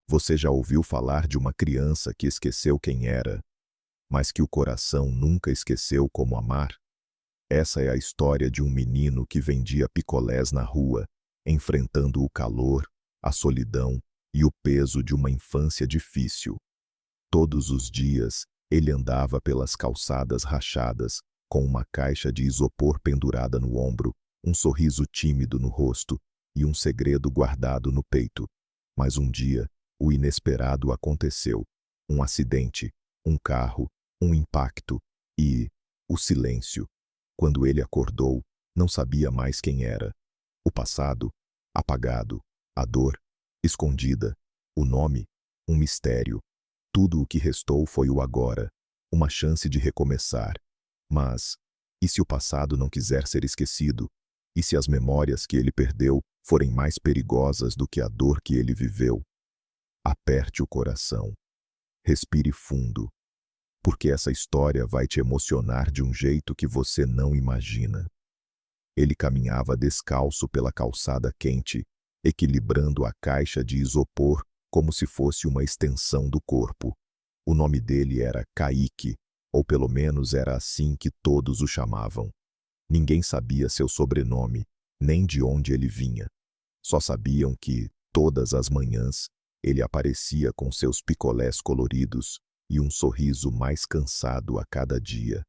Você já ouviu falar de uma criança que esqueceu quem era, mas que o coração nunca esqueceu como amar? Essa é a história de um menino que vendia picolés na rua, enfrentando o calor, a solidão e o peso de uma infância difícil. Todos os dias, ele andava pelas calçadas rachadas, com uma caixa de isopor pendurada no ombro, um sorriso tímido no rosto e um segredo guardado no peito. Mas um dia, o inesperado aconteceu. Um acidente, um carro, um impacto e o silêncio. Quando ele acordou, não sabia mais quem era. O passado, apagado, a dor, escondida, o nome, um mistério. Tudo o que restou foi o agora, uma chance de recomeçar. Mas, e se o passado não quiser ser esquecido? E se as memórias que ele perdeu forem mais perigosas do que a dor que ele viveu? Aperte o coração. Respire fundo, porque essa história vai te emocionar de um jeito que você não imagina. Ele caminhava descalço pela calçada quente, equilibrando a caixa de isopor como se fosse uma extensão do corpo. O nome dele era Kaique, ou pelo menos era assim que todos o chamavam. Ninguém sabia seu sobrenome, nem de onde ele vinha. Só sabiam que, todas as manhãs, ele aparecia com seus picolés coloridos e um sorriso mais cansado a cada dia.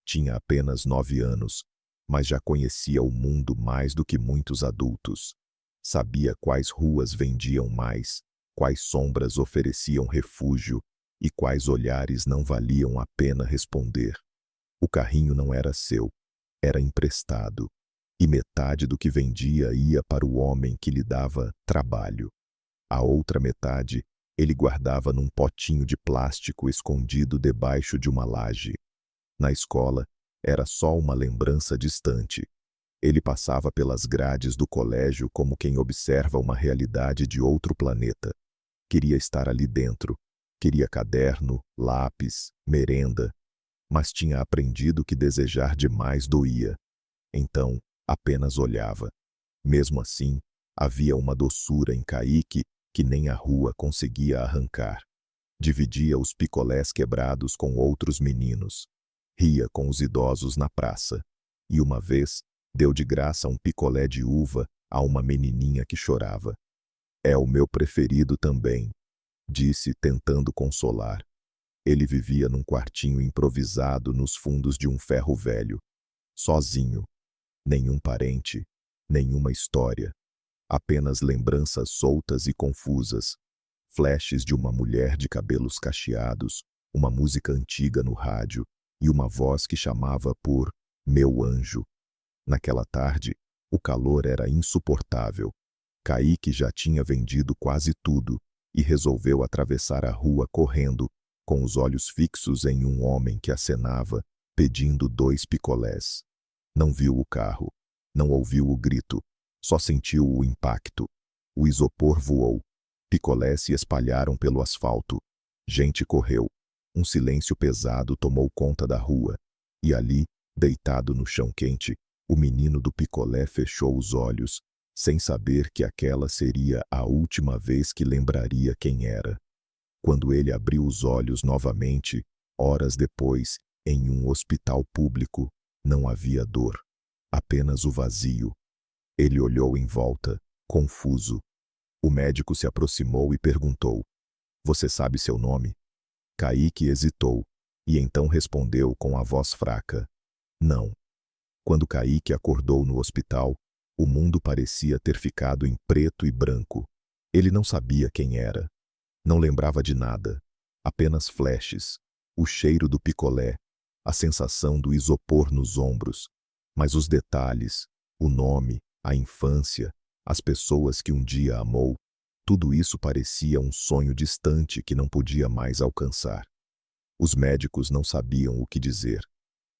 Tinha apenas 9 anos, mas já conhecia o mundo mais do que muitos adultos. Sabia quais ruas vendiam mais, quais sombras ofereciam refúgio e quais olhares não valiam a pena responder. O carrinho não era seu, era emprestado, e metade do que vendia ia para o homem que lhe dava trabalho. A outra metade ele guardava num potinho de plástico escondido debaixo de uma laje. Na escola, era só uma lembrança distante. Ele passava pelas grades do colégio como quem observa uma realidade de outro planeta. Queria estar ali dentro. Queria caderno, lápis, merenda. Mas tinha aprendido que desejar demais doía. Então, apenas olhava. Mesmo assim, havia uma doçura em Kaique que nem a rua conseguia arrancar. Dividia os picolés quebrados com outros meninos. Ria com os idosos na praça. E uma vez, deu de graça um picolé de uva a uma menininha que chorava. É o meu preferido também, disse tentando consolar. Ele vivia num quartinho improvisado nos fundos de um ferro velho. Sozinho. Nenhum parente, nenhuma história. Apenas lembranças soltas e confusas. Flashes de uma mulher de cabelos cacheados, uma música antiga no rádio e uma voz que chamava por meu anjo. Naquela tarde, o calor era insuportável. Kaique já tinha vendido quase tudo e resolveu atravessar a rua correndo, com os olhos fixos em um homem que acenava, pedindo 2 picolés. Não viu o carro, não ouviu o grito, só sentiu o impacto. O isopor voou. Picolés se espalharam pelo asfalto. Gente correu. Um silêncio pesado tomou conta da rua. E ali, deitado no chão quente, o menino do picolé fechou os olhos, sem saber que aquela seria a última vez que lembraria quem era. Quando ele abriu os olhos novamente, horas depois, em um hospital público, não havia dor, apenas o vazio. Ele olhou em volta, confuso. O médico se aproximou e perguntou: "Você sabe seu nome?" Kaique hesitou, e então respondeu com a voz fraca: "Não." Quando Kaique acordou no hospital, o mundo parecia ter ficado em preto e branco. Ele não sabia quem era. Não lembrava de nada. Apenas flashes, o cheiro do picolé, a sensação do isopor nos ombros. Mas os detalhes, o nome, a infância, as pessoas que um dia amou, tudo isso parecia um sonho distante que não podia mais alcançar. Os médicos não sabiam o que dizer.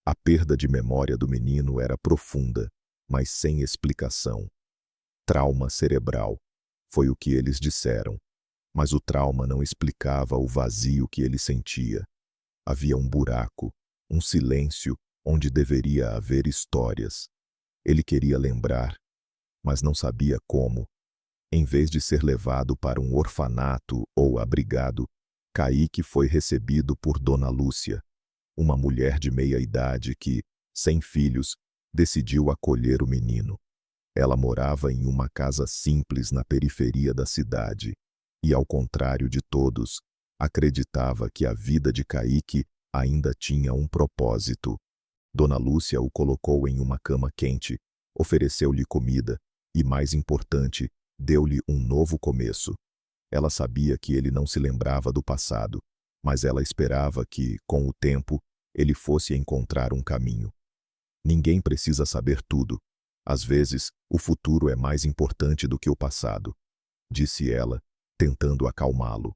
A perda de memória do menino era profunda, mas sem explicação. Trauma cerebral, foi o que eles disseram. Mas o trauma não explicava o vazio que ele sentia. Havia um buraco, um silêncio onde deveria haver histórias. Ele queria lembrar, mas não sabia como. Em vez de ser levado para um orfanato ou abrigado, Kaique foi recebido por Dona Lúcia, uma mulher de meia-idade que, sem filhos, decidiu acolher o menino. Ela morava em uma casa simples na periferia da cidade e, ao contrário de todos, acreditava que a vida de Kaique ainda tinha um propósito. Dona Lúcia o colocou em uma cama quente, ofereceu-lhe comida e, mais importante, deu-lhe um novo começo. Ela sabia que ele não se lembrava do passado, mas ela esperava que, com o tempo, ele fosse encontrar um caminho. Ninguém precisa saber tudo. Às vezes, o futuro é mais importante do que o passado, disse ela, tentando acalmá-lo.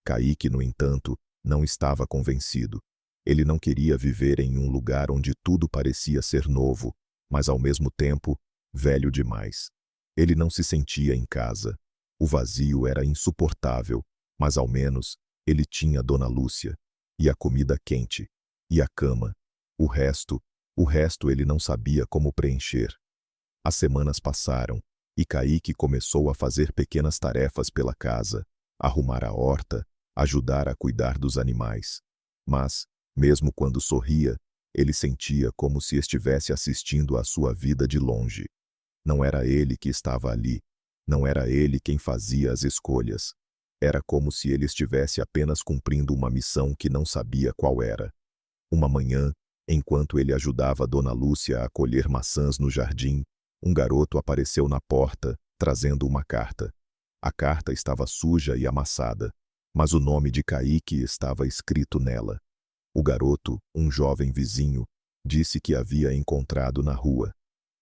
Kaique, no entanto, não estava convencido. Ele não queria viver em um lugar onde tudo parecia ser novo, mas ao mesmo tempo, velho demais. Ele não se sentia em casa. O vazio era insuportável, mas ao menos ele tinha Dona Lúcia, e a comida quente, e a cama. O resto ele não sabia como preencher. As semanas passaram, e Kaique começou a fazer pequenas tarefas pela casa, arrumar a horta, ajudar a cuidar dos animais. Mas, mesmo quando sorria, ele sentia como se estivesse assistindo à sua vida de longe. Não era ele que estava ali. Não era ele quem fazia as escolhas. Era como se ele estivesse apenas cumprindo uma missão que não sabia qual era. Uma manhã, enquanto ele ajudava Dona Lúcia a colher maçãs no jardim, um garoto apareceu na porta, trazendo uma carta. A carta estava suja e amassada, mas o nome de Kaique estava escrito nela. O garoto, um jovem vizinho, disse que havia encontrado na rua.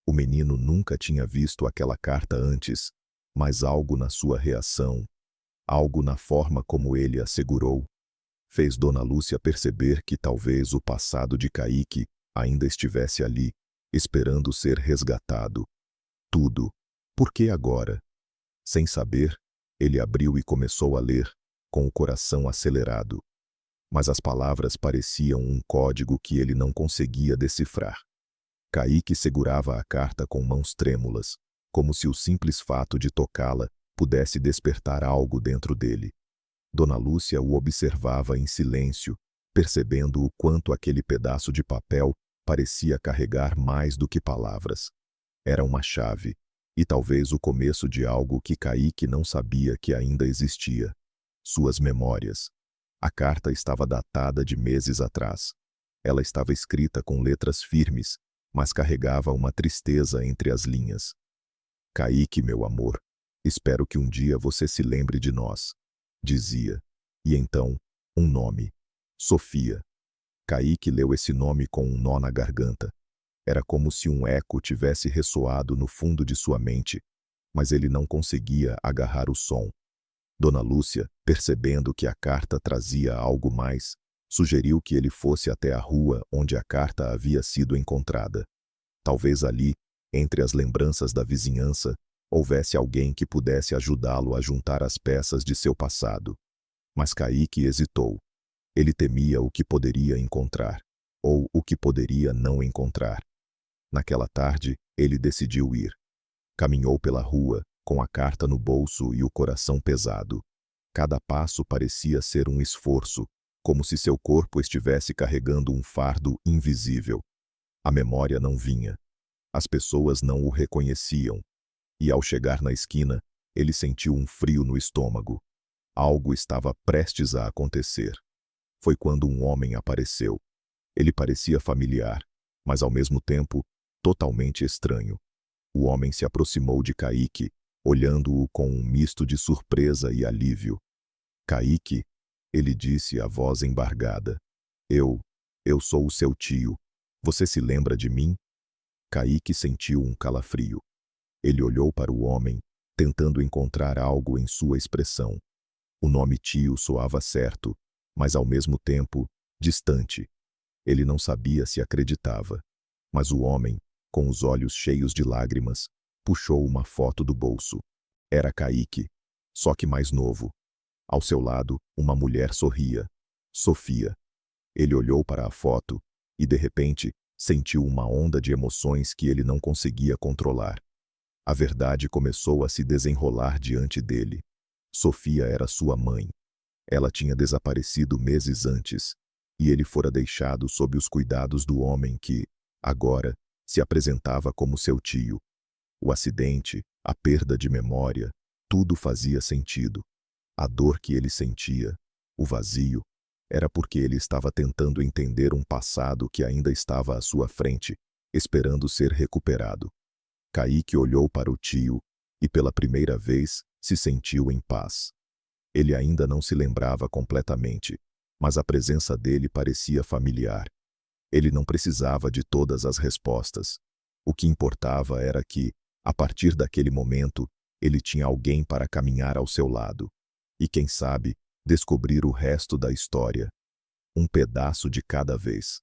O menino nunca tinha visto aquela carta antes, mas algo na sua reação, algo na forma como ele a segurou, fez Dona Lúcia perceber que talvez o passado de Kaique ainda estivesse ali, esperando ser resgatado. Tudo. Por que agora? Sem saber, ele abriu e começou a ler, com o coração acelerado. Mas as palavras pareciam um código que ele não conseguia decifrar. Kaique segurava a carta com mãos trêmulas, como se o simples fato de tocá-la pudesse despertar algo dentro dele. Dona Lúcia o observava em silêncio, percebendo o quanto aquele pedaço de papel parecia carregar mais do que palavras. Era uma chave, e talvez o começo de algo que Kaique não sabia que ainda existia. Suas memórias. A carta estava datada de meses atrás. Ela estava escrita com letras firmes, mas carregava uma tristeza entre as linhas. Kaique, meu amor, espero que um dia você se lembre de nós, dizia. E então, um nome. Sofia. Kaique leu esse nome com um nó na garganta. Era como se um eco tivesse ressoado no fundo de sua mente, mas ele não conseguia agarrar o som. Dona Lúcia, percebendo que a carta trazia algo mais, sugeriu que ele fosse até a rua onde a carta havia sido encontrada. Talvez ali, entre as lembranças da vizinhança, houvesse alguém que pudesse ajudá-lo a juntar as peças de seu passado. Mas Kaique hesitou. Ele temia o que poderia encontrar, ou o que poderia não encontrar. Naquela tarde, ele decidiu ir. Caminhou pela rua, com a carta no bolso e o coração pesado. Cada passo parecia ser um esforço, como se seu corpo estivesse carregando um fardo invisível. A memória não vinha. As pessoas não o reconheciam. E ao chegar na esquina, ele sentiu um frio no estômago. Algo estava prestes a acontecer. Foi quando um homem apareceu. Ele parecia familiar, mas ao mesmo tempo, totalmente estranho. O homem se aproximou de Kaique, olhando-o com um misto de surpresa e alívio. Kaique, ele disse a voz embargada. Eu sou o seu tio. Você se lembra de mim? Kaique sentiu um calafrio. Ele olhou para o homem, tentando encontrar algo em sua expressão. O nome tio soava certo, mas ao mesmo tempo, distante. Ele não sabia se acreditava. Mas o homem, com os olhos cheios de lágrimas, puxou uma foto do bolso. Era Kaique, só que mais novo. Ao seu lado, uma mulher sorria. Sofia. Ele olhou para a foto e, de repente, sentiu uma onda de emoções que ele não conseguia controlar. A verdade começou a se desenrolar diante dele. Sofia era sua mãe. Ela tinha desaparecido meses antes, e ele fora deixado sob os cuidados do homem que, agora, se apresentava como seu tio. O acidente, a perda de memória, tudo fazia sentido. A dor que ele sentia, o vazio, era porque ele estava tentando entender um passado que ainda estava à sua frente, esperando ser recuperado. Kaique olhou para o tio e, pela primeira vez, se sentiu em paz. Ele ainda não se lembrava completamente, mas a presença dele parecia familiar. Ele não precisava de todas as respostas. O que importava era que, a partir daquele momento, ele tinha alguém para caminhar ao seu lado. E quem sabe, descobrir o resto da história. Um pedaço de cada vez.